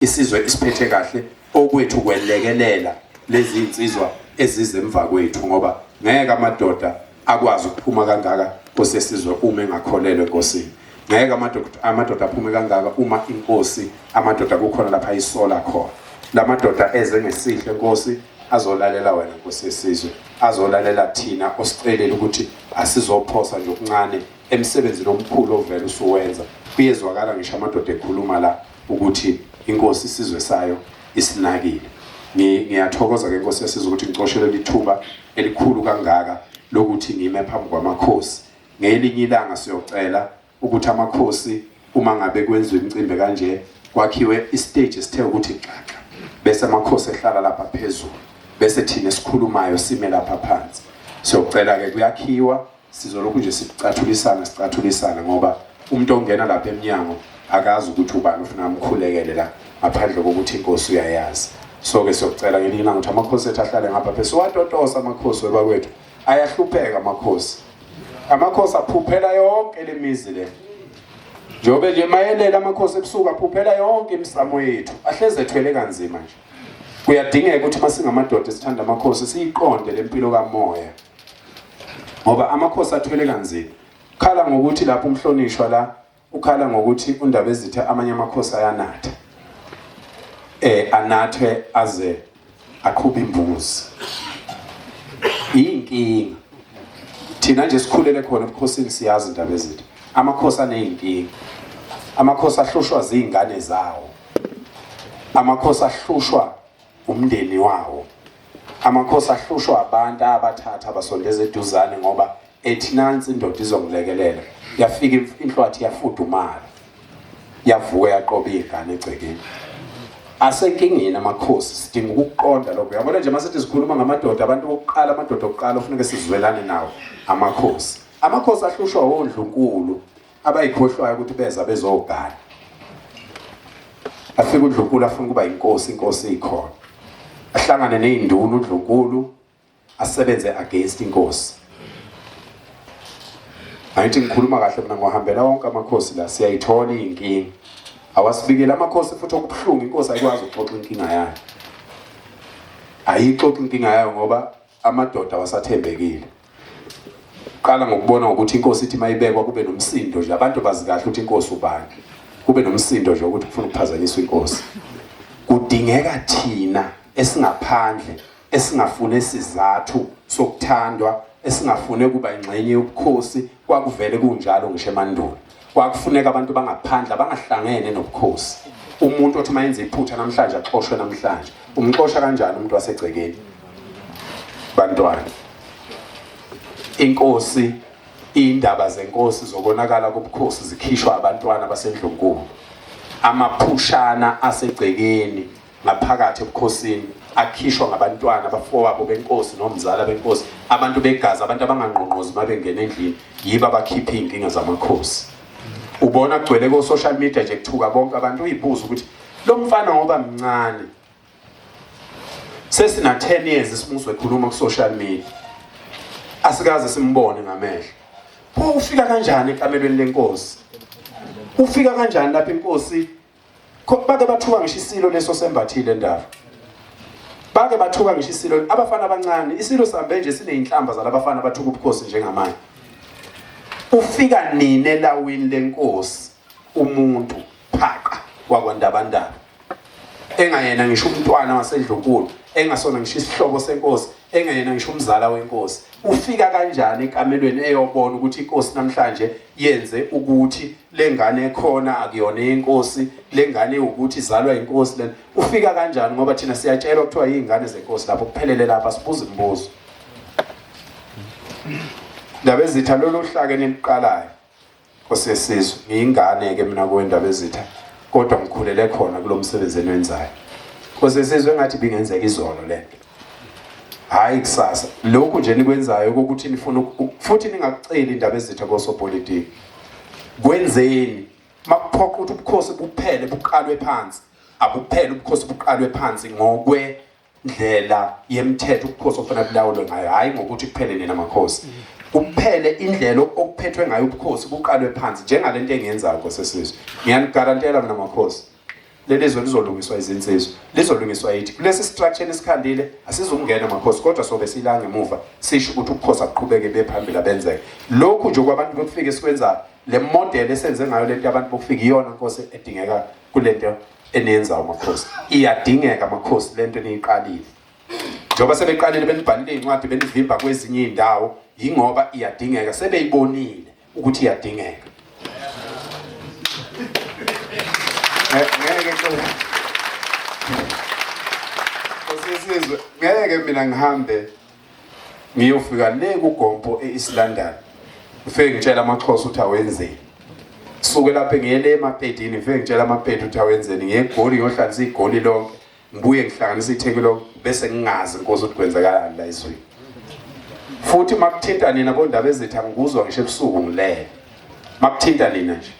isizwe isiphethe kahle okwethu kwelekelela lezi insizwa ezizemva kwethu ngoba ngeke amadoda akwazi ukuphuma kangaka kosesizwe uma engakholelwe enkosini. Ngeke amadoda aphume kangaka uma inkosi amadoda kukhona lapha isola khona. Lamadoda eze ngesihle inkosi azolalela wena nkosesizwe, azolalela thina osicelela ukuthi asizophosa nje okuncane emsebenzini omkhulu ovela usuwenza. Kuyezwakala ngisho amadoda ekhuluma la ukuthi inkosi isizwe sayo isinakile. Ngiyathokoza ke inkosi yesizwe ukuthi ngixoshele lithuba elikhulu kangaka lokuthi ngime phambi kwamakhosi. Ngelinye ilanga siyocela ukuthi amakhosi uma ngabe kwenziwe imicimbi kanje kwakhiwe istage esithe ukuthi xaxa, bese amakhosi ehlala lapha phezulu, bese thina esikhulumayo sime lapha phansi. Siyocela ke kuyakhiwa sizolokhu nje sicathulisana ngoba umuntu ongena lapha eminyango akazi ukuthi ubani ufuna umkhulekele la ngaphandle kokuthi inkosi uyayazi. So ke siyocela ngelinye ilanga ukuthi amakhosi ethu ahlale ngapha phezulu. Watotosa amakhosi webakwethu, ayahlupheka amakhosi. Amakhosi aphuphela yonke lemizi le. Njobe nje mayelela amakhosi ebusuku aphuphela yonke imisamo yethu. Ahleze ethwele kanzima nje. Kuyadingeka ukuthi masingamadoda sithanda amakhosi siyiqonde lempilo kamoya. Ngoba amakhosi athwele kanzima. Khala ngokuthi lapho umhlonishwa la ukhala ngokuthi undaba ezithe amanye amakhosi ayanatha. Anathe aze aqhube imbuzi. Inkinga. Thina nje sikhulele khona ebukhosini siyazi indaba ezithe. Amakhosi aneyinkinga. Amakhosi ahlushwa zingane zawo. Amakhosi ahlushwa umndeni wawo. Amakhosi ahlushwa abantu abathatha abasondeza eduzane ngoba ethi nansi indoda izongilekelela. Yafika inhlwathi yafudumala. Yavuka yaqoba ingane egcekeni. Asenkingeni amakhosi sidinga ukuqonda lokho. Yabona nje mase sikhuluma ngamadoda, abantu bokuqala, amadoda okuqala ofuneka sizwelane nawo amakhosi. Amakhosi ahlushwa wondlunkulu abayikhohlwayo ukuthi beza bezogana. Afika uNdlunkulu afuna kuba inkosi ikhona. Ahlangane nezinduna uNdlunkulu asebenze against inkosi. Ayithi ngikhuluma kahle mina ngohambela wonke amakhosi la siyayithola inkinga. Awasibikela amakhosi futhi okubuhlungu inkosi ayikwazi ukuxoxa inkinga yayo. Ayixoxa inkinga yayo ngoba amadoda wasathembekile. Qala ngokubona ukuthi inkosi ithi mayibekwa kube nomsindo nje, abantu bazi kahle ukuthi inkosi ubani. Kube nomsindo nje ukuthi ufuna ukuphazanyiswa inkosi. Kudingeka thina esingaphandle, esingafune isizathu sokuthandwa, esingafune kuba ingxenye yobukhosi, kwakuvele kunjalo ngisho emandulo. Kwakufuneka abantu bangaphandle abangahlangene nobukhosi. Umuntu othi mayenza iphutha namhlanje axoshwe namhlanje. Umxosha kanjani umuntu wasegcekeni? Bantwana. Inkosi, indaba zenkosi zobonakala kubukhosi zikhishwa abantwana basendlunkulu. Amaphushana asegcekeni ngaphakathi ebukhosini akhishwa ngabantwana abafowabo benkosi nomzala benkosi, abantu begazi, abantu abangangqongqozi mabengena endlini, yibo abakhipha inkinga zamakhosi. Ubona kugcwele ku social media nje kuthuka bonke abantu uyibuza ukuthi lo mfana ngoba mncane sesina 10 years simuswe ekhuluma ku social media asikaze simbone ngamehlo. Pho ufika kanjani ekamelweni lenkosi? Ufika kanjani lapha inkosi? Bake bathuka ngisho isilo leso sembathile ndaba. Bake bathuka ngisho isilo abafana abancane, isilo sambe nje sineyinhlamba zalabafana bathuka ubukhosi njengamanje. Ufika nini elawini lenkosi umuntu phaqa wakwandabandaba engayena ngisho umntwana wasendlunkulu, engasona ngisho isihlobo senkosi, engayena ngisho umzala wenkosi. Ufika kanjani ekamelweni eyobona ukuthi inkosi namhlanje yenze ukuthi lengane ekhona akuyona inkosi, lengane ukuthi izalwa inkosi lena. Ufika kanjani ngoba thina siyatshelwa kuthiwa izingane zenkosi lapho kuphelele lapha sibuza imibuzo. Indaba ezitha lolu hlaka eniliqalayo kosesizwe ngiyingane ke mina kwendaba ezitha, kodwa ngikhulele khona kulomsebenzi enwenzayo. Kosesizwe ngathi bingenzeka izolo lento. Hayi kusasa. Lokhu nje nikwenzayo ukuthi nifuna futhi ningakuceli indaba ezitha kosopolitiki. Kwenzeni makuphoqa ukuthi ubukhosi buphele buqalwe phansi. Abuphele ubukhosi buqalwe phansi ngokwendlela yemthetho ubukhosi ofuna bulawulwe ngayo, hayi ngokuthi kuphele nina amakhosi. Kuphele indlela okuphethwe ngayo ubukhosi buqalwe phansi njengalento engiyenzayo kosesizwe. Ngiyanigarantela mina amakhosi. lelizwe lizolungiswa izinsizwa, lizolungiswa yithi. Kulesi structure esikhandile asizungena amakhosi, kodwa sobe silanga emuva sisho ukuthi ukukhosi aqhubeke bephambili abenzeke. Lokhu nje kwabantu bokufika esikwenza le model esenze ngayo lento abantu bokufika iyona Nkosi edingeka kulento enenza amakhosi. Iyadingeka amakhosi lento eniyiqalile. Njoba sebeqalile benibhalile incwadi benivimba kwezinye indawo, ingoba iyadingeka, sebeyibonile ukuthi iyadingeka. Ngeke mina ngihambe ngiyofika le kuGompo eEast London. Ufike ngitshela amaXhosa ukuthi awenzeni. Suke lapha ngiyele eMapedini, ufike ngitshela aMapedi ukuthi awenzeni. NgiyeGoli ngiyohlalisa iGoli lonke, ngibuye ngihlanganisa iTheku lonke bese ngingazi Nkosi ukuthi kwenzakalani la esweni. Futhi makuthinta nina bondaba ezitha ngikuzwa ngisho ebusuku ngilele. Makuthinta nina nje.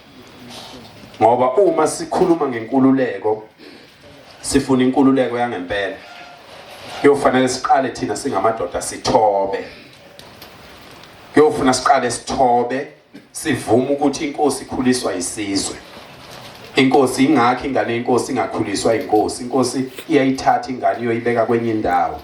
Ngoba uma sikhuluma ngenkululeko, sifuna inkululeko yangempela. Kuyofanele siqale thina singamadoda sithobe. Kuyofuna siqale sithobe, sivume ukuthi inkosi ikhuliswa isizwe. Inkosi ingakho ingane yenkosi ingakhuliswa inkosi. Inkosi iyayithatha ingane iyoyibeka kwenye indawo.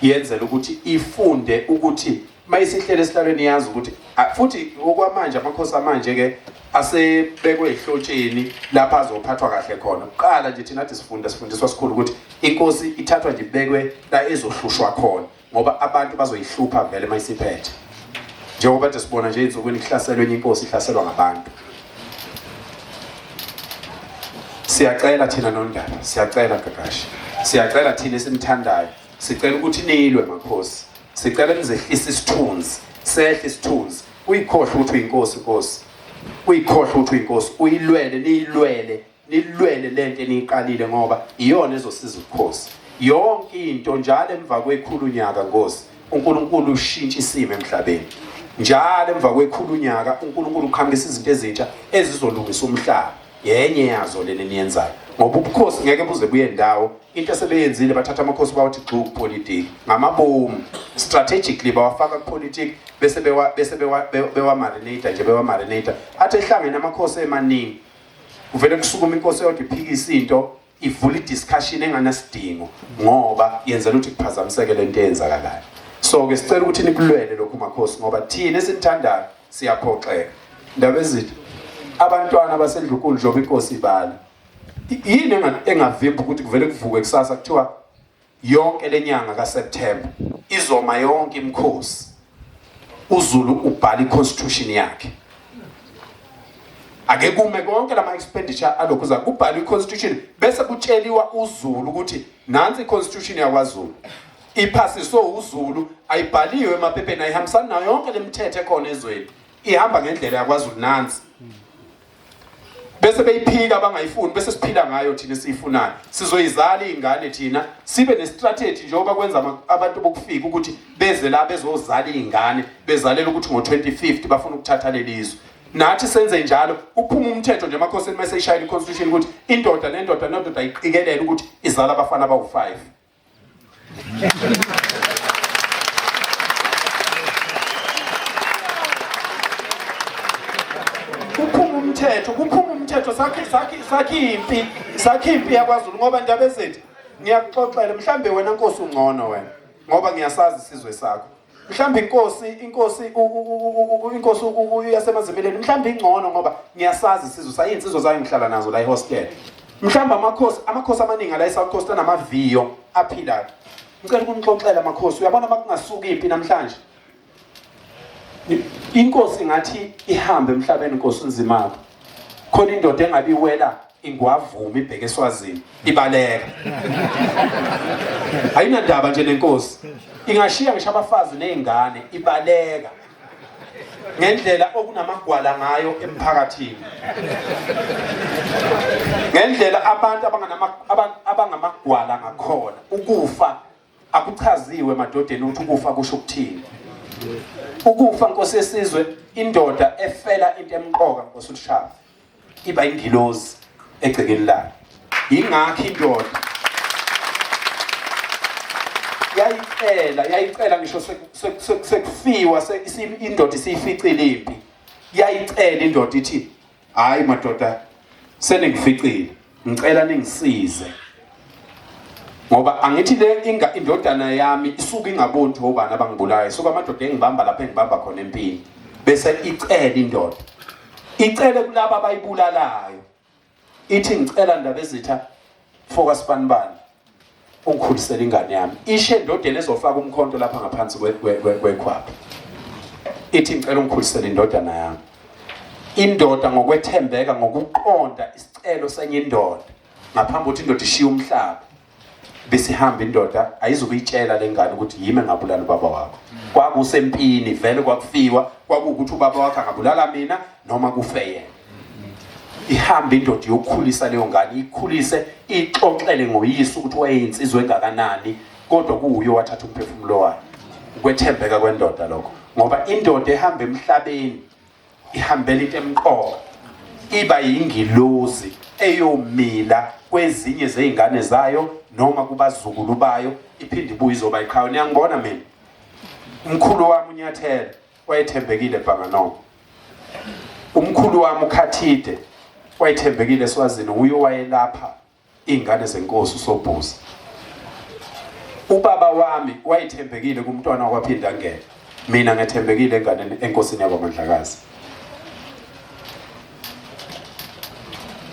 Yenzela ukuthi ifunde ukuthi mayisihlele esihlalweni yazi ukuthi futhi okwamanje amakhosi amanje ke asebekwe ehlotsheni lapha azophathwa kahle khona. Uqala nje thina sifundiswa sikhulu ukuthi inkosi ithathwa nje ibekwe la ezohlushwa khona ngoba abantu bazoyihlupha vele mayisiphethe. Njengoba nje sibona nje insukwini ihlaselwe inkosi ihlaselwa ngabantu. Siyacela thina nondaba, siyacela Gagashi. Siyacela thina esimthandayo. Sicela ukuthi nilwe makhosi. Sicela nizehlise isithunzi, sehle isithunzi. Uyikhohle ukuthi uyinkosi Nkosi. Uyikhohle ukuthi uyinkosi, uyilwele nilwele lento eniqalile ngoba iyona ezosiza ukhosi. Yonke into njalo emva kwekhulu unyaka Nkosi, uNkulunkulu ushintsha isimo emhlabeni. Njalo emva kwekhulu unyaka uNkulunkulu uqhamukisa izinto ezintsha ezizolungisa umhlaba. Yenye yazo lena eniyenzayo. Ngoba ubukhosi ngeke buze buye endawo, into esebeyenzile bathatha amakhosi bawathi gxu kupolitiki. Ngamabomu strategically bawafaka kupolitiki bese bewa marinate nje bewa marinate. Athi ehlangene amakhosi emaningi. Kuvele kusukuma inkosi yodwa iphikisa into, ivula idiscussion enganasidingo ngoba yenzela ukuthi kuphazamiseke lento eyenzakalayo. So ke sicela ukuthi nikulwele lokhu makhosi ngoba thina esithandayo siyaphoxeka. Indaba ezithi abantwana basedlunkulu njoba inkosi ibala. Yini engavimba ukuthi kuvele kuvuke kusasa kuthiwa yonke lenyanga kaSeptember izoma yonke imkhosi. uZulu ubhala iconstitution yakhe. Ake kume konke lama expenditure alokho za kubhala iconstitution bese kutsheliwa uZulu ukuthi nansi iconstitution yakwaZulu. Iphasiswe uZulu ayibhaliwe emaphepheni ayihambisana nayo yonke lemithetho ekhona ezweni. Ihamba ngendlela yakwaZulu nansi. Bese beyiphika abangayifuni bese siphila ngayo thina esiyifunayo. Sizoyizala izingane thina sibe nestrategy njengoba kwenza abantu bokufika ukuthi beze la bezozala izingane bezalela ukuthi ngo2050 bafuna ukuthatha lelizwe. Nathi senze njalo uphuma umthetho nje emakhosini mase ishayile iconstitution ukuthi indoda nendoda ayiqikelela ukuthi izala abafana abawu5. Kuphuma umthetho sakhi impi yakwaZulu ngoba indaba ezithi ngiyakuxoxela mhlambe wena Nkosi ungcono wena ngoba ngiyasazi isizwe sakho. Mhlambe inkosi yasemazimeleni mhlambe ingcono ngoba ngiyasazi isizwe sayo insizwe zayo ngihlala nazo la ehostel. Mhlambe amakhosi amaningi la eSouth Coast anamaviyo aphilayo. Ngicela ukunixoxela amakhosi uyabona makungasuka impi namhlanje. Inkosi ngathi ihambe emhlabeni Nkosi nzimapho. Khona indoda engabi wela ingwavuma ibheke eSwazini ibaleka. Ayinandaba nje lenkosi. Ingashiya ngisho abafazi nezingane ibaleka. Ngendlela okunamagwala ngayo emphakathini. Ngendlela abantu abangamagwala ngakhona ukufa akuchaziwe emadodeni ukuthi ukufa kusho ukuthini. Ukufa Nkosi yesizwe indoda efela into emqoka Nkosi uShaba iba ingilozi egcekeni layo. Ingakho indoda yayicela ngisho sekufiwa indoda isificile impi. Yayicela indoda ithi hayi madoda seningificile ngicela ningisize ngoba angithi indodana yami isuka ingaboni obani abangibulayo isuka amadoda engibamba lapha engibamba khona empini bese icela indoda icele kulabo abayibulalayo ithi ngicela ndaba ezitha focus banibani ungikhulisela ingane yami ishe indodana ezofaka umkhonto lapha ngaphansi kwekhwapha ithi ngicela ungikhulisela indodana yami indoda ngokwethembeka ngokuqonda isicelo senye indoda ngaphambi ukuthi indoda ishiye umhlaba bese ihamba indoda ayizukuyitshela lengane ukuthi yimi ngabulala ubaba wakho kwakusempini vele kwakufiwa kwakuukuthi ubaba wakhe angabulala mina noma kufe yena ihamba indoda yokukhulisa leyo ngane ikhulise ixoxele ngoyise ukuthi wayeyinsizwe engakanani kodwa kuuyo wathatha umphefumulo wakhe ukwethembeka kwendoda lokho ngoba indoda ehamba emhlabeni ihambela into emqoka iba yingilozi eyomila kwezinye zeingane zayo noma kubazukulu bayo iphinde ibuye izoba iqhawe niyangibona mina umkhulu wami uNyathela wayethembekile bhanganongo umkhulu wami uKhathide wayethembekile eSwazini uye wayelapha ingane zenkosi uSobhuza ubaba wami wayethembekile kumntwana okwaphinda ngene mina ngethembekile enganeni enkosini yabaMandlakazi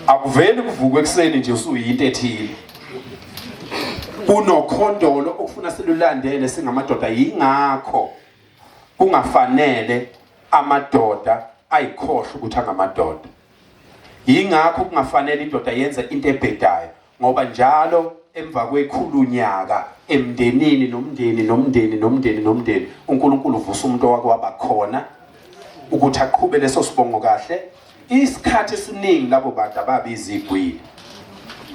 akuveli kuvukwe ekseni nje usuyinto ethile kunokhondolo okufuna silulandele singamadoda yingakho kungafanele amadoda ayikhohle ukuthi angamadoda yingakho kungafanele indoda yenze into ebhedayo ngoba njalo emva kwekhulu nyaka emndenini nomndeni uNkulunkulu uvusa umuntu owake wabakhona ukuthi aqhube leso sibongo kahle isikhathi esiningi labo bantu ababiza igwili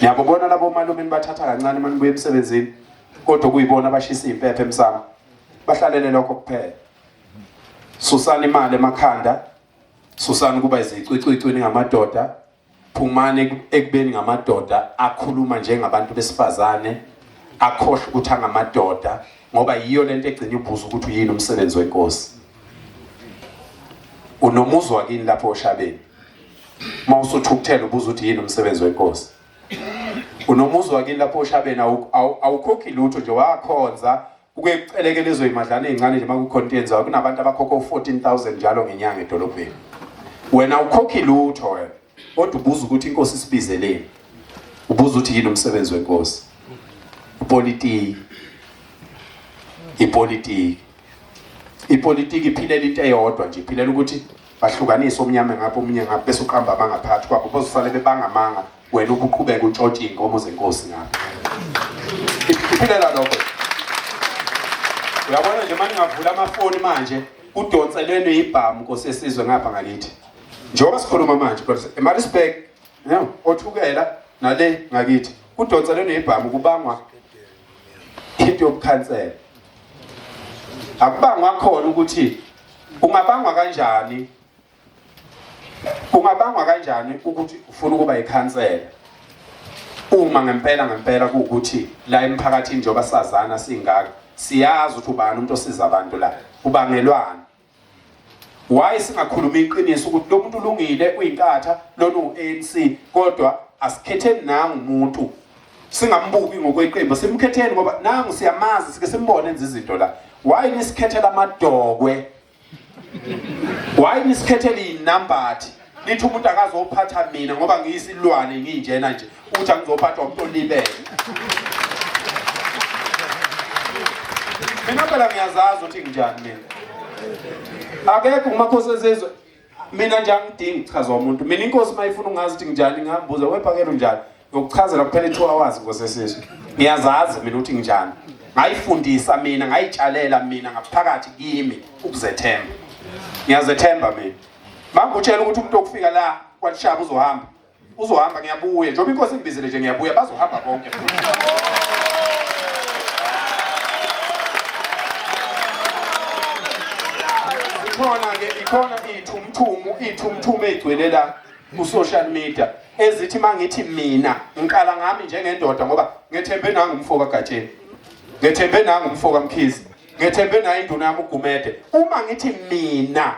niyabona labo malume bathatha kancane manibuye emsebenzini kodwa kuyibona abashisa impepho emsamo bahlalele lokho kuphela susana imali emakhanda susana kuba izicwicwicweni ngamadoda phumane ekubeni ngamadoda akhuluma njengabantu besifazane akhohle ukuthi angamadoda ngoba yiyo lento egcina ibuza ukuthi uyini umsebenzi wenkosi unomuzwa kini lapho oshabeni mawusuthukuthela ubuza ukuthi yini umsebenzi wenkosi unomuzwa kini lapho oshabeni awukhokhi lutho nje wakhonza ukuyecelekelezo imadlana ezincane nje makukhontenza kunabantu abakhokha 14,000 njalo ngenyanga edolobheni wena ukhokhi lutho wena kodwa ubuza ukuthi inkosi isibizeleni ubuza ukuthi yini umsebenzi wenkosi ipolitiki iphilela into eyodwa nje iphilela ukuthi bahlukanise omnyama ngapha omunye ngapha bese uqamba abangaphakathi kwabo bozifale bebangamanga wena ukuqhubeka utshontshe inkomo zenkosi ngapha iphilela lokho uyabona nje manje ngavula amafoni manje udonselene ibhamu inkosi yesizwe ngapha ngakithi njengoba sikhuluma manje but eMaritzburg othukela nale ngakithi udonselene ibhamu kubangwa into yokukhansela akubangwa khona ukuthi ungabangwa kanjani ukuthi ufuna ukuba ikhansela uma ngempela kuukuthi la emphakathini njengoba sazana singaka siyazi ukuthi ubani umuntu osiza abantu la ubangelwana why singakhuluma iqiniso ukuthi lo muntu ulungile uyinkatha lona uANC kodwa asikhetheni nangu umuntu singambuki ngokweqembu simkhetheni ngoba nangu siyamazi sike simbone enza izinto la why nisikhethela amadokwe why nisikhethela inambathi lithi umuntu akazophatha mina ngoba ngiyisilwane nginjena nje uthi angizophathwa umuntu olibele mina phela ngiyazazi ukuthi nginjani mina akekho umakhosi ezizwe mina nje angidingi ukuchazwa umuntu mina inkosi mayifuna ungazi ukuthi nginjani ngihambuza wephakela unjani ngokuchazela kuphela 2 hours inkosi esizwe ngiyazazi mina ukuthi nginjani ngayifundisa mina ngayitshalela mina ngaphakathi kimi ukuzethemba ngiyazethemba mina mangutshela ukuthi umuntu okufika la kwalishaba uzohamba ngiyabuya njengoba inkosi ingibizele nje ngiyabuya bazohamba bonke ikhona ithumthumu egcwele la ku-social media ezithi mangithi mina ngiqala ngami njengendoda ngoba ngethembe nangu umfoka kaGatsheni ngethembe nangu umfoka Mkhize ngethembe nayo induna yami uGumede uma ngithi mina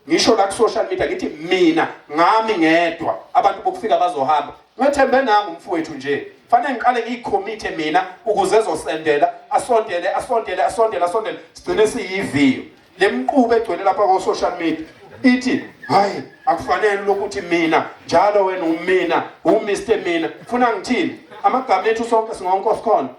ngisho la ku-social media ngithi mina ngami ngedwa abantu bokufika bazohamba ngethembe nangu mfowethu nje fanele ngiqale ngiyikhomithe mina ukuze ezosendela asondele sigcine siyiviyo lemqubo egcwele lapha ku social media ithi hayi akufanele lokuthi mina njalo wena umina uMr mina ufuna ngithini amagama ethu sonke singonkosi khona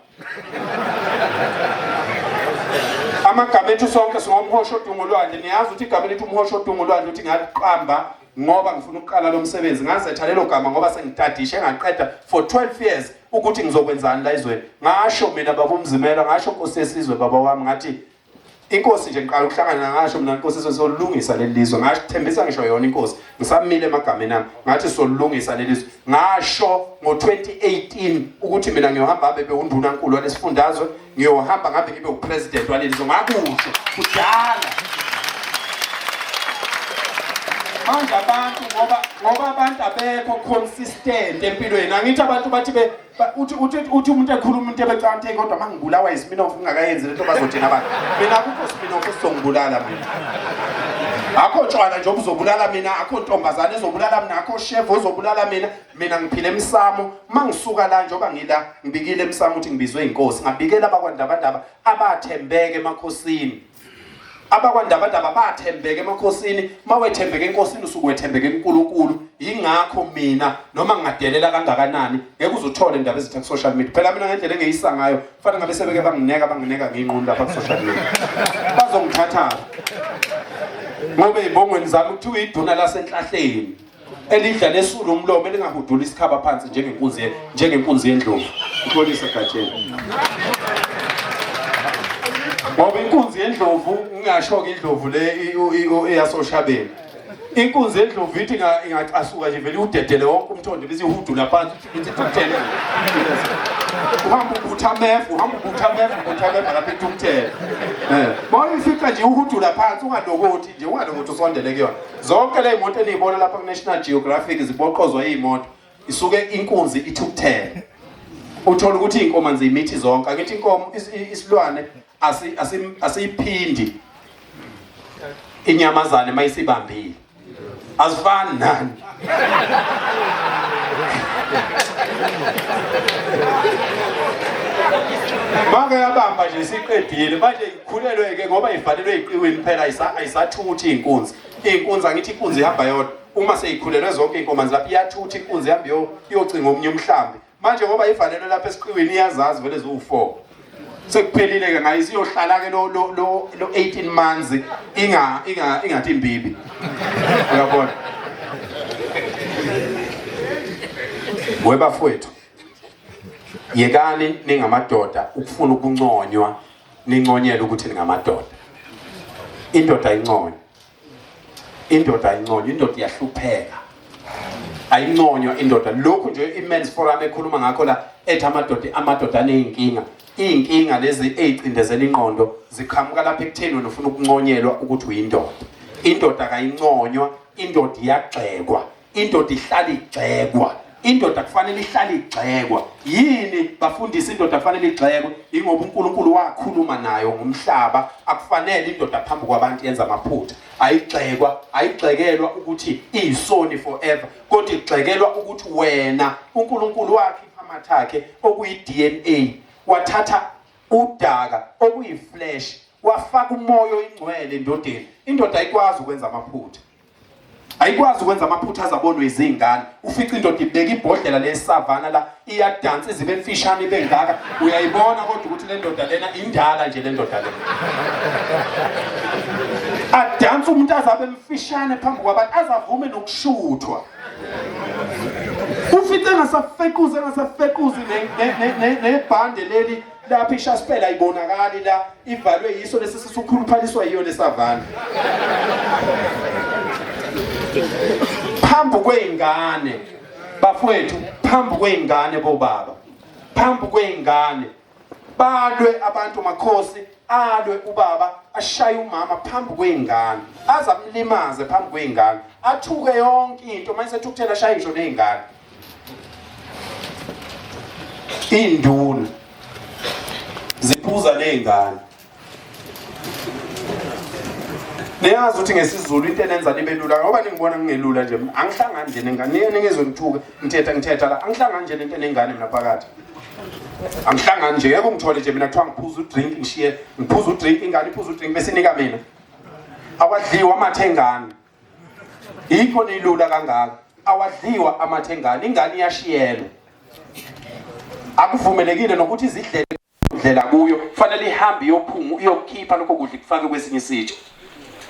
amagama ethu sonke singomhosha odungulwandle niyazi ukuthi igama lethu umhosha odungulwandle uthi ngaqamba ngoba ngifuna ukuqala lo msebenzi ngazetha lelo gama ngoba sengitadishe engaqeda for 12 years ukuthi ngizokwenzani la izweni ngasho mina baba uMzimela ngasho Nkosi yesizwe baba wami ngathi inkosi nje ngiqala ukuhlangana ngasho mina Nkosi yesizwe solungisa leli lizwe ngashithembisa ngisho yona inkosi ngisamile emagameni ami ngathi solungisa leli lizwe ngasho ngo2018 ukuthi mina ngiyohamba bebe undunankulu walesifundazwe ngiyohamba ngabe ngibe upresident waleli lizwe ngakusho kudala manje abantu ngoba abantu abekho consistent empilweni angithi abantu bathi uthi umuntu ekhuluma into ebecante kodwa mangibulawa ispinoff ngingakayenzi lento bazothina abantu mina akukho spinoff esizongibulala mina akho tshwana nje obuzobulala mina akho ntombazane ezobulala mina akho chef ozobulala mina ngiphile emsamo mangisuka la njoba ngila ngibikile emsamo ukuthi ngibizwe inkosi ngabikela abakwandabandaba abathembeke emakhosini abakwandabandaba bathembeke emakhosini mawethembeke enkosini usukwethembeke kuNkulunkulu ingakho mina noma ngingadelela kangakanani ngeke uzothola indaba ezithe ku social media phela mina ngendlela engeyisa ngayo kufanele ngabe sebeke bangineka nginqunu lapha ku social media bazongithatha ngoba ibongweni zami kuthiwa iduna lasenhlahleni elidla lesulu umlomo elingahudula isikhaba phansi njengenkunzi yendlovu uxolisa gatsheni ngoba inkunzi yendlovu ngingasho ke indlovu le eyasoshabeni inkunzi yendlovu ithi ingacasuka nje vele udedele wonke umthondo bese ihudula phansi ithi tukuthele uhamba ubuthamefu lapha etukuthele mawuyifika nje uhudula phansi ungalokothi nje ungalokothi usondele kuyona zonke le imoto enizibona lapha ku National Geographic ziboqozwa izimoto isuke inkunzi ithukuthele uthola ukuthi inkomo nzimithi zonke angithi inkomo isilwane asiyiphindi inyamazane mayisibambile asifani nani manje yabamba nje siqedile manje ikhulelwe ke ngoba ivalelwe iqiweni phela ayisathuthi inkunzi angithi inkunzi ihamba yodwa uma seyikhulelwe zonke inkomo lapha iyathuthi inkunzi ihamba iyocinga omunye umhlambi manje ngoba ivalelwe lapha esiqiweni iyazazi vele zo4 sekuphelile ke ngayisiyohlala ke lo 18 months ingathi imbibi uyabona webafowethu yekani ningamadoda ukufuna ukunconywa ninconyele ukuthi ningamadoda indoda ayinconywa indoda iyahlupheka ayinconywa indoda lokhu nje imen's forum ekhuluma ngakho la ethi amadoda aneyinkinga lezi ezicindezela inqondo ziqhamuka lapha ekutheni wena ufuna ukunconyelwa ukuthi uyindoda indoda kayinconywa indoda iyagxekwa indoda ihlala igxekwa indoda kufanele ihlale igxekwa yini bafundisa indoda kufanele igxekwe ingoba uNkulunkulu wakhuluma nayo ngomhlaba akufanele indoda phambi kwabantu yenza amaphutha ayigxekelwa ukuthi iyisoni forever kodwa igxekelwa ukuthi wena uNkulunkulu wakhipha amathakhe okuyi DNA wathatha udaka okuyiflesh wafaka umoya oyingcwele endodeni indoda ayikwazi ukwenza amaphutha ayikwazi ukwenza amaphutha azabonwe izingane ufica indoda ibeka ibhodlela lesavana la iyadansa izibe emfishane bengaka uyayibona kodwa ukuthi le ndoda lena indala nje le ndoda lena adansa umuntu azabe emfishane phambi kwabantu azavume nokushuthwa ufica engasafekuzi nebhande leli lapha ishaspela ayibonakali la ivalwe yiso lesisukhuluphaliswa yiyo lesavana phambi kweingane bafowethu phambi kweingane bobaba phambi kweingane balwe abantu makhosi alwe ubaba ashaye umama phambi kweingane azamlimaze phambi kweingane athuke yonke into mase ethukuthela ashaye ngisho neingane induna ziphuza neingane Niyazi ukuthi ngesizulu into enenza libe lula ngoba ningibona ngingelula nje angihlangani nje nengane ningezwe ngithuke ngithetha la angihlangani nje nento enengane mina phakathi angihlangani nje yebo ngithole nje mina kuthiwa ngiphuza udrink ngishiye ngiphuza udrink ingane iphuza udrink bese nika mina awadliwa amathengane yikho nilula kangaka awadliwa amathengane ingane iyashiyelwa akuvumelekile nokuthi izidlela kuyo kufanele ihambe iyokhipha lokho kudla kufake kwesinye isitsha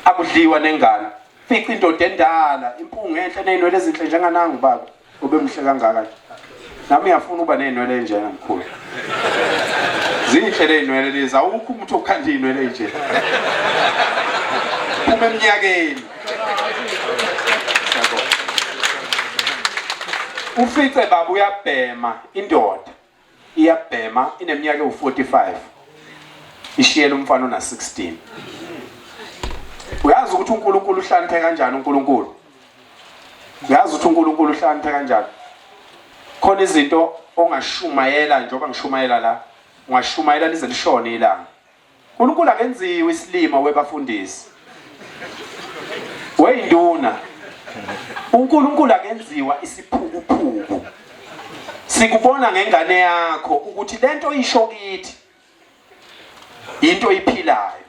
akudliwa nengane fica indoda endala impungu enhle nenwele ezinhle njenganangu baba ube mhle kangaka nami ngiyafuna uba nenwele enjena mkhulu zinhle leinwele lezi awukho umuntu okhanda inwele nje uma eminyakeni ufice baba uyabhema indoda iyabhema ineminyaka u45 ishiyela umfana ona 16 uyazi ukuthi uNkulunkulu uhloniphe kanjani uNkulunkulu uyazi ukuthi uNkulunkulu uhloniphe kanjani khona izinto ongashumayela njengoba ngishumayela la ungashumayela lize lishone ilanga uNkulunkulu akenziwe isilima webafundisi weyinduna uNkulunkulu akenziwa isiphukuphuku sikubona ngengane yakho ukuthi lento isho kithi into iphilayo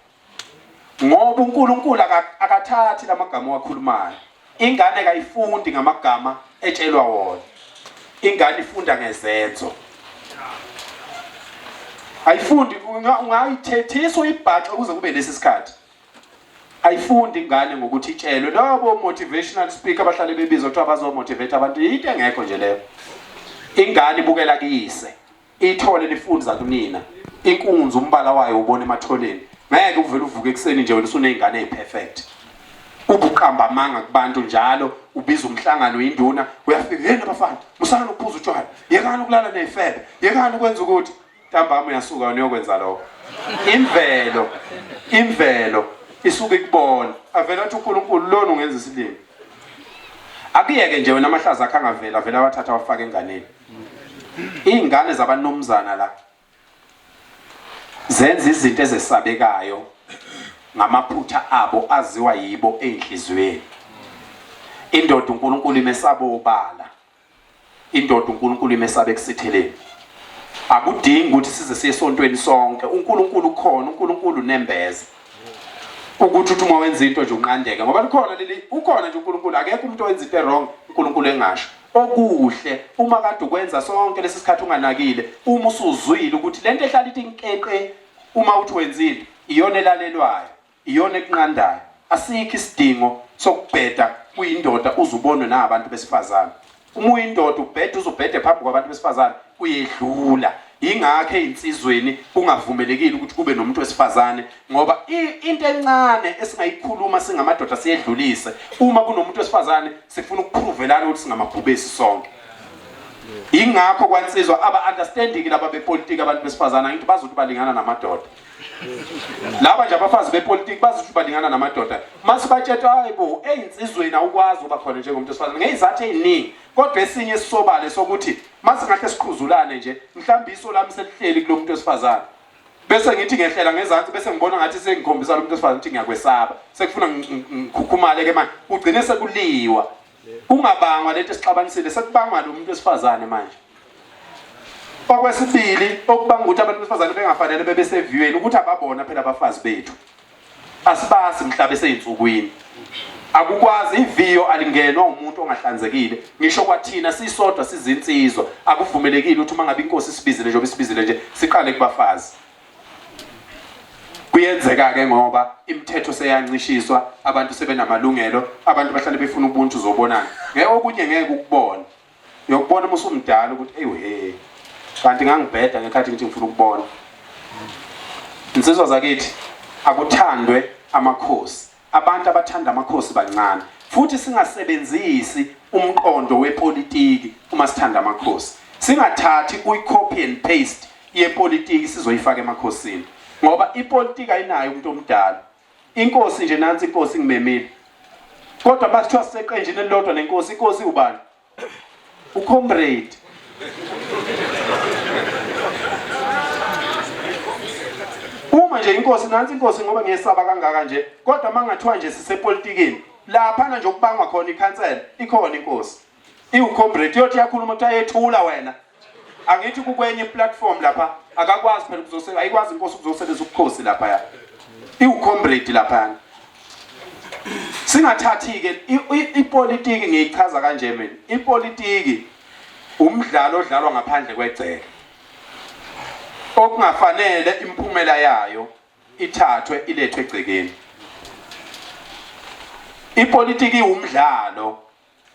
ngoba uNkulunkulu akathathi lamagama owakhulumayo ingane kayifundi ngamagama etshelwa wona ingane ifunda ngezenzo ayifundi ungayithethisa uyibhaxa kuze kube lesi sikhathi ayifundi ingane ngokuthi itshelwe labo motivational speaker abahlale bebizwa ukuthi abazo motivate abantu into engekho nje leyo ingane ibukela kuyise ithole lifunza kunina inkunzi umbala wayo ubona emathoneni ngeke uvele uvuke ekseni nje wena usunezingane eziperfect ubuqamba amanga kubantu njalo ubiza umhlangano induna uyafika yena bafana musana ukuphuza utshwala yekani ukulala nezifebe yekani ukwenza ukuthi ntambama uyasuka uyokwenza lokho imvelo isuke ikubona avela ukuthi uNkulunkulu lona ungenza isilimo akuyeke nje wena amahlaza akhe angavela vela abathatha wafaka enganeni izingane zabanomzana la zenza izinto ezesabekayo ngamaphutha abo aziwa yibo enhlizweni indoda uNkulunkulu imesaba obala indoda uNkulunkulu imesaba ekusitheleni akudingi ukuthi size siye esontweni sonke uNkulunkulu ukhona uNkulunkulu nembeza ukuthi uma wenza into nje unqandeke ngoba ukhona nje uNkulunkulu akekho umuntu owenza into wrong uNkulunkulu engasho okuhle uma kade ukwenza sonke lesi sikhathi unganakile uma usuzwile ukuthi lento ehlala ithi inkeqe uma uthi wenzile iyona elalelwayo iyona ekunqandayo asikho isidingo sokubheda kuyindoda uzubonwe nabantu besifazana uma uyindoda ubhede uzubhede phambi kwabantu besifazana uyedlula ingakho einsizweni kungavumelekile ukuthi kube nomuntu wesifazane ngoba into encane esingayikhuluma singamadoda siyedlulise uma kunomuntu wesifazane sifuna ukupruvelana ukuthi singamabhubesi sonke ingakho kwansizwa aba understanding laba bepolitiki abantu besifazana ngithi bazothi balingana namadoda laba nje abafazi bepolitiki bazothi balingana namadoda masibatshela hayibo einsizweni awukwazi uba khona njengomuntu wesifazane ngezathu eziningi kodwa esinye sisobale sokuthi masingahle siqhuzulane nje mhlawumbe iso lami selihleli kulomuntu wesifazane bese ngithi ngehlela ngezansi bese ngibona ngathi sengikhombisa lo muntu wesifazane ukuthi ngiyakwesaba sekufuna ngikhukhumale ke manje ugcine sekuliwa ungabangwa lento esixabanisile sekubangwa lo muntu wesifazane manje okwesibili okubanga ukuthi abantu besifazane bengafanele bebe seviweni ukuthi ababona phela abafazi bethu asibasi mhlaba eseyinsukwini akukwazi iviyo alingenwa umuntu ongahlanzekile ngisho kwathina sisodwa sizinsizwa akuvumelekile ukuthi uma ngabe inkosi sibizile njengoba sibizile nje siqale kubafazi kuyenzeka ke ngoba imithetho seyancishiswa abantu sebenamalungelo abantu bahlale befuna ubuntu uzobonana ngeke okunye ngeke ukubona uyokubona uma usumdala ukuthi hey kanti ngangibheda ngekhathi ngithi ngifuna ukubona insizwa zakithi akuthandwe amakhosi abantu abathanda amakhosi bancane futhi singasebenzisi umqondo wepolitiki uma sithanda amakhosi singathathi uyicopy and paste yepolitiki sizoyifaka emakhosini ngoba ipolitiki ayinayo umuntu omdala inkosi nje nansi inkosi ngimemile kodwa basithiwa siseqenjini elilodwa nenkosi inkosi ubani ucomrade uma nje manje inkosi nansi inkosi ngoba ngiyesaba kangaka nje kodwa mangathiwa nje sisepolitikini lapha nje okubangwa khona ikhansela ikhona inkosi iwucomrade yothi yakhuluma ukuthi ayethula wena angithi kukwenye platform lapha akakwazi phela ukuzosebenza ayikwazi inkosi ukuzosebenza ubukhosi lapha ya iwucomrade lapha singathathi ke ipolitiki ngiyichaza kanje mina ipolitiki umdlalo odlalwa ngaphandle kwegceke okungafanele imphumela yayo ithathwe ilethwe egcekeni ipolitiki umdlalo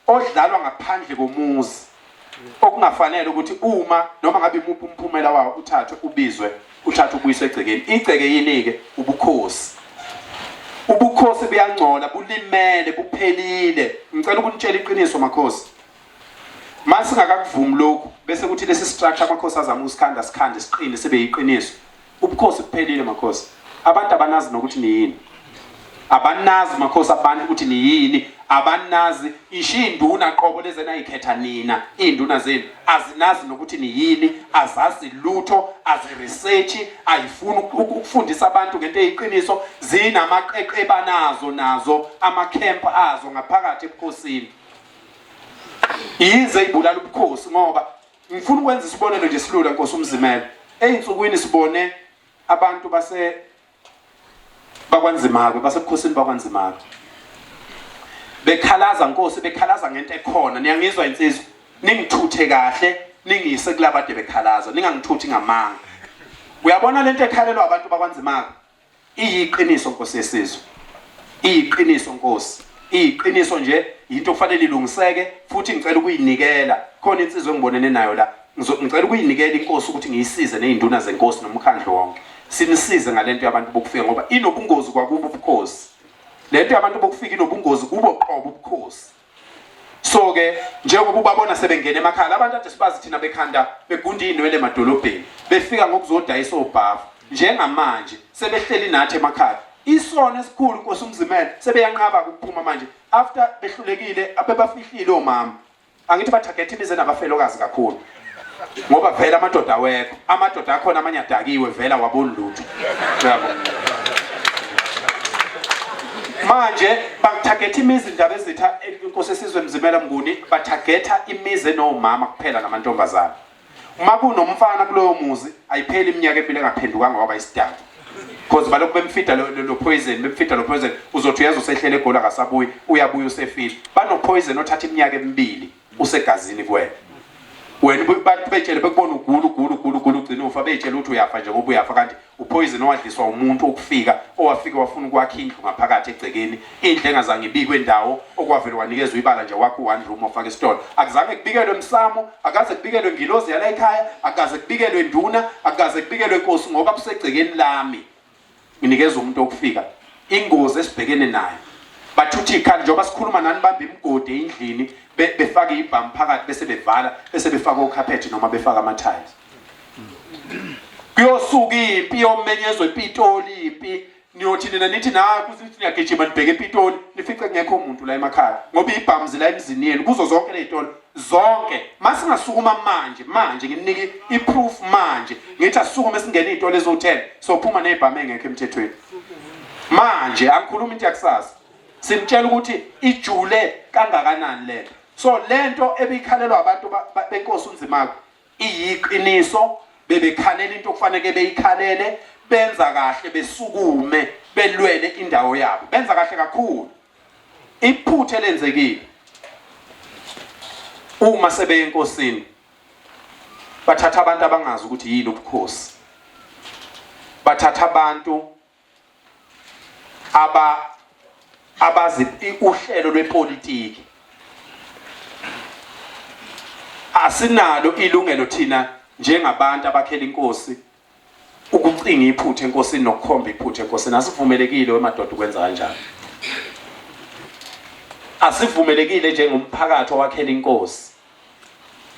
odlalwa ngaphandle komuzi okungafanele ukuthi uma noma ngabe imuphi umphumela wawo uthathwe ubizwe uthathwe ubuyiswe egcekeni igceke yini ke ubukhosi buyangcola bulimele buphelile ngicela ukunitshela iqiniso makhosi mase ngakakuvumi lokho bese kuthi lesi structure amakhosi azama usikhanda siqine sibe yiqiniso ubukhosi buphelile makhosi abantu abanazi nokuthi ni yini abanazi makhosi abantu ukuthi ni yini abanazi ishinduna qobo lezena ikhetha nina induna zenu azinazi nokuthi ni yini azazi lutho aziresearch ayifuna ukufundisa abantu ngento eyiqiniso zinamaqeqe banazo nazo amacamp azo ngaphakathi ebukhosini ize ibulala ubukhosi ngoba ngifuna ukwenza isibonelo nje silula Nkosi uMzimela einsukwini sibone abantu bakwanzimako basebukhosini bakwanzimako bekhalaza Nkosi bekhalaza ngento ekhona niyangizwa insizwa ningithuthe kahle ningise kulabade bekhalaza ningangithuthi ngamanga uyabona lento ekhalelwa abantu bakwanzimako iyiqiniso Nkosi yesizwe iyiqiniso Nkosi iyiqiniso nje into kufanele ilungiseke futhi ngicela ukuyinikela khona insizwe engibonene nayo la ngicela ukuyinikela inkosi ukuthi ngiyisize nezinduna zenkosi nomkhandlo wonke sinisize ngalento yabantu bokufika ngoba inobungozi kwakubo ubukhosi lento yabantu bokufika inobungozi kubo qobo ubukhosi so ke njengoba ubabona sebengena emakhaya abantu ade sibazi thina bekhanda begunda inwele emadolobheni befika ngokuzodayisa obhafu njengamanje sebehleli nathi emakhaya isona esikhulu Nkosi uMzimela sebeyanqaba ukuphuma manje after behlulekile abebafihlile omama angithi bathagethe imize nabafelokazi kakhulu ngoba phela amadoda awekho amadoda akhona amanye adakiwe vela wabona lutho yabo manje bathagethe imize indaba ezitha Inkosi esizwe Mzimela Mnguni bathagetha imize nomama kuphela namantombazana uma kunomfana kuloyo muzi ayipheli iminyaka empilo engaphendukanga waba isidaba because balokhu bemfida lo poison uzothi uyazi usehlele egola kasabuyi uyabuya usefile bano poison othatha iminyaka emibili usegazini kuwena wena abantu betshele bekubona ugula ugcina ufa betshele ukuthi uyafa nje ngoba uyafa kanti upoison owadliswa umuntu okufika owafika wafuna ukwakha indlu ngaphakathi egcekeni indlu engazange ibikwe indawo okwavela wanikezwe ibala nje wakho one room ofaka isitolo akuzange kubikelwe emsamo akaze kubikelwe ngilozi yala ekhaya akaze kubikelwe nduna akaze kubikelwe inkosi ngoba kusegcekeni lami nginikeza umuntu okufika ingozi esibhekene nayo bathuthi ikhali njengoba sikhuluma nani bamba imgodi endlini befaka ibhamu phakathi bese bevala bese befaka ocarpet noma befaka ama-tiles kuyosuka impi yomenyezwe ePitoli impi niyothi nina nithi kusithi niyagijima nibheke ePitoli nifice kungekho umuntu la emakhaya ngoba ibhamu zila emzini yenu kuzo zonke lezitolo zonke masingasukuma manje nginike iproof manje ngithi asukume singene izitolo ezo10 sophuma nezibhamu engekho emthethweni manje angikhuluma into yakusasa simtshela ukuthi ijule kangakanani lento so lento ebikhalelwa abantu benkosi uNzimako iyiqiniso bebekhalela into okufanele beyikhalele benza kahle besukume belwele indawo yabo benza kahle kakhulu iphuthe lenzekile uma sebe enkosini bathatha abantu abangazi ukuthi yini ubukhosi bathatha abantu abazi uhlelo lwepolitiki asinalo ilungelo thina njengabantu abakhela inkosi ukucinga iphuthe enkosini nokukhomba iphuthe enkosini asivumelekile wemadoda ukwenza kanjalo asivumelekile njengomphakathi owakhela inkosi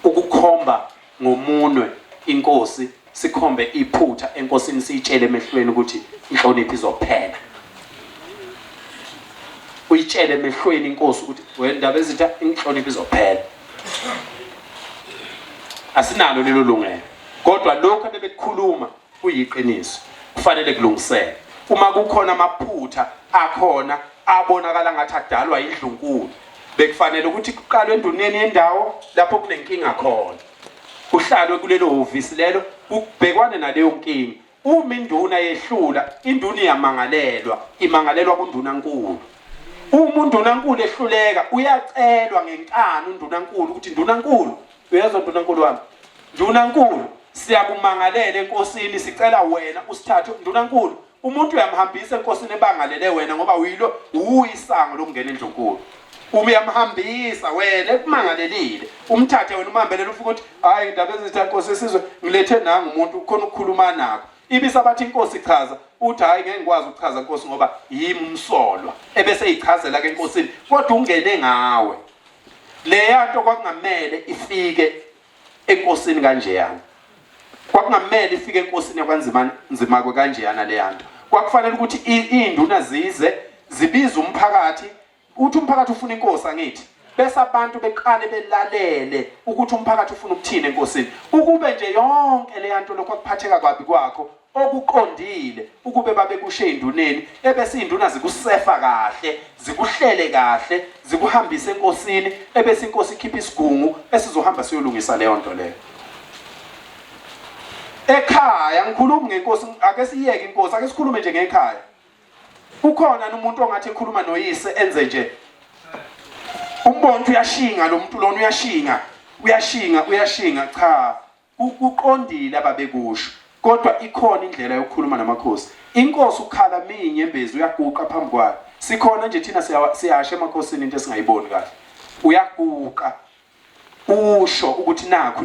ukukhomba ngomunwe inkosi sikhombe iphutha enkosini siyitshele emehlweni ukuthi inhlonipho izophela uyitshele emehlweni inkosi ukuthi wena indaba ezitha inhlonipho izophela asinalo lelo lungelo kodwa lokho bebekukhuluma kuyiqiniso kufanele kulungiseke. Uma kukhona amaphutha akhona abonakala ngathi adalwa idlunkulu, bekufanele ukuthi kuqalwe enduneni yendawo lapho kunenkinga khona, kuhlalwe kulelo hhovisi lelo kubhekwane naleyo nkinga. Uma induna yehlula, induna imangalelwa kundunankulu. Uma undunankulu ehluleka uyacelwa ngenkani undunankulu ukuthi ndunankulu, uyezwa ndunankulu wami, ndunankulu siyakumangalela enkosini, sicela wena usithathe. Ndunankulu umuntu uyamhambisa enkosini ebangalele wena ngoba uyisango lokungena endlunkulu. Uma uyamhambisa wena ekumangalelile, umthathe wena umhambelele ufike ukuthi hayi indaba ezitha inkosi yesizwe ngilethe nanga umuntu ukhona ukukhuluma nakho. Ibisabathi inkosi ichaza uthi hayi ngeke ngikwazi ukuchaza inkosi ngoba yimi umsolwa, ebese ichazela ke enkosini kodwa ungene ngawe. Leya nto kwakungamele ifike enkosini kanjeyana, kwakungamele ifike enkosini yakwanzima nzima kanjeyana leya nto. Kwakufanele ukuthi induna zibize umphakathi, uthi umphakathi ufuna inkosi angithi, bese abantu beqale belalele ukuthi umphakathi ufuna ukuthina enkosini. Ukube nje yonke leya nto lokho kuphatheka kwabi kwakho okuqondile ukube babe kushe induneni, ebese induna zikusefa kahle, zikuhlele kahle, zikuhambise enkosini, ebese inkosi ikhipha isigungu esizohamba siyolungisa leyo nto leyo. Ekhaya ngikhuluma ngenkosi, ake siyeke inkosi, ake sikhulume nje ngekhaya. Ukhona umuntu ongathi ekhuluma noyise enze nje umbona uyashinga, lo muntu lona uyashinga, cha uqondile ababekusho, kodwa ikhona indlela yokukhuluma namakhosi. Inkosi ukhala minye embezi uyaguqa phambi kwayo. Sikhona nje thina siyasha emakhosini into esingayiboni kahle. Uyaguqa usho ukuthi nakhu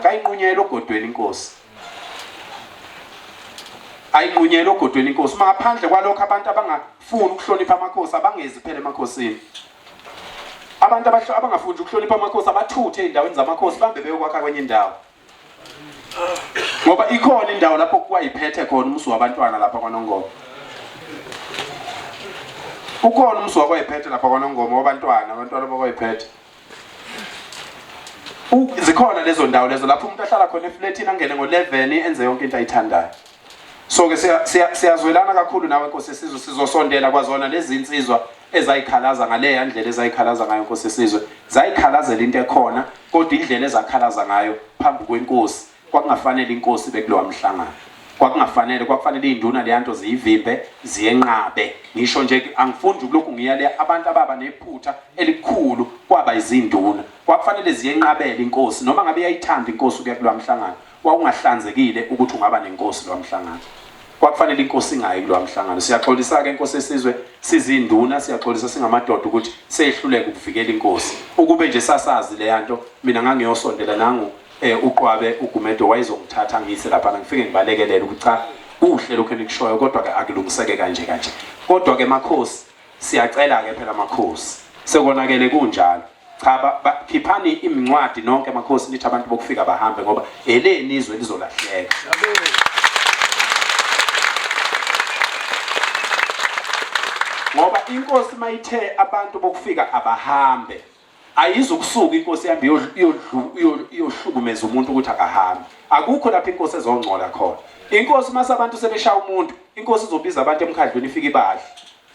ayinqunyela ogodweni inkosi, ayinqunyela ogodweni inkosi. Ngaphandle kwalokho abantu abangafuni ukuhlonipha amakhosi abangezi phela emakhosini. Abantu abangafuni ukuhlonipha amakhosi abathuthe endaweni zamakhosi bambe beyokwakha kwenye indawo, ngoba ikhona indawo lapho kwayiphethe khona umsu wabantwana lapha kwaNongoma. Ukhona umsu wakwayiphethe lapha kwaNongoma wabantwana bakwayiphethe. Zikhona lezo ndawo lezo lapho umuntu ahlala khona eflatini angene ngo11 enze yonke into ayithandayo. So ke siyazwelana kakhulu nawe Nkosi yesizwe, sizosondela kwazona lezi insizwa ezayikhalaza ngale ndlela ezayikhalaza ngayo Nkosi yesizwe. Zayikhalazela into ekhona kodwa indlela ezakhalaza ngayo phambi kwenkosi kwakungafanele inkosi bekulowa mhlangano. Kwakufanele induna leyanto ziyivimbe ziyenqabe. Ngisho nje angifuni ukulokhu ngiyale abantu ababa nephutha elikhulu kwaba izinduna. Kwakufanele ziyenqabele inkosi noma ngabe yayithanda inkosi ukuya kulowa mhlangano. Kwakungahlanzekile ukuthi ungaba nenkosi lo mhlangano. Kwakufanele inkosi ingayi kulowa mhlangano. Siyaxolisa ke Nkosi yesizwe, sizinduna siyaxolisa singamadoda ukuthi sehluleke ukuvikela inkosi. Ukube nje sasazi le yanto mina ngangiyosondela nangu uqwabe uGumedo wayezongithatha ngise lapha ngifike ngibalekelele ukuthi cha uhle lokho enikushoyo kodwa ke akulungiseke kanje. Kodwa ke makhosi siyacela ke phela makhosi sekonakele kunjalo, cha khiphani imincwadi nonke makhosi nithi abantu bokufika bahambe ngoba eleni izwe lizolahleka. Ngoba inkosi mayithe abantu bokufika abahambe ayizukusuka inkosi yambi iyohlukumeza umuntu ukuthi akahambe. Akukho lapho inkosi ezongcola khona. Inkosi mase abantu sebeshaya umuntu, inkosi izobiza abantu emkhandlweni ifike ibadle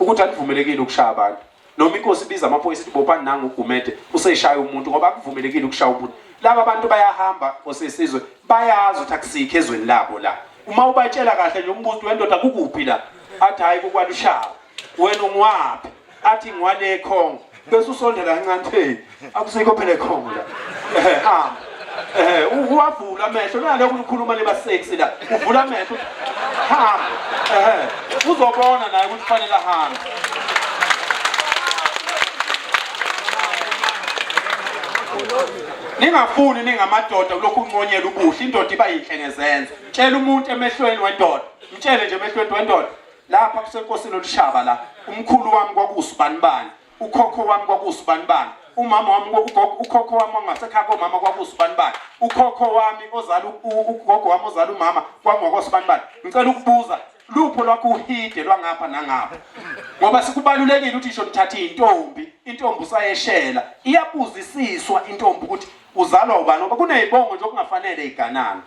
ukuthi anivumelekile ukushaya abantu. Noma inkosi ibiza amaphoyisa ithi bopani nangu uGumede useshaya umuntu ngoba akuvumelekile ukushaya umuntu. Laba abantu bayahamba Nkosi yesizwe bayazi ukuthi akusikho ezweni labo la. Uma ubatshela kahle nje umbuzo wendoda kukuphi la, athi hayi kokwalushaya wena ungwaphi, athi ngwale eKhongo, bese usondela kancane akusikho phela eKhongo la. Hamba uwavula amehlo nalokho ukukhuluma nebasexy la, uvula amehlo hamba uzobona naye ukuthi kufanele ahambe. Ningafuni ningamadoda kulokhu unqonyela ubuhle, indoda iba yinhle ngezenzo. Tshela umuntu emehlweni wendoda, mtshele nje emehlweni wendoda lapha kusenkosini olushaba la, umkhulu wami kwakusibanibani, ukhokho wami kwakusibanibani, umama wami ukhokho wami ongasekhaya komama kwakusibanibani, ukhokho wami ozala ugogo wami ozala umama kwakungokosibanibani. Ngicela ukubuza lupho lwakho uhide lwangapha nangapha, ngoba sikubalulekile ukuthi isho nithatha intombi usayeshela iyabuzisiswa intombi ukuthi uzalwa ubani, ngoba kunezibongo nje okungafanele iganana.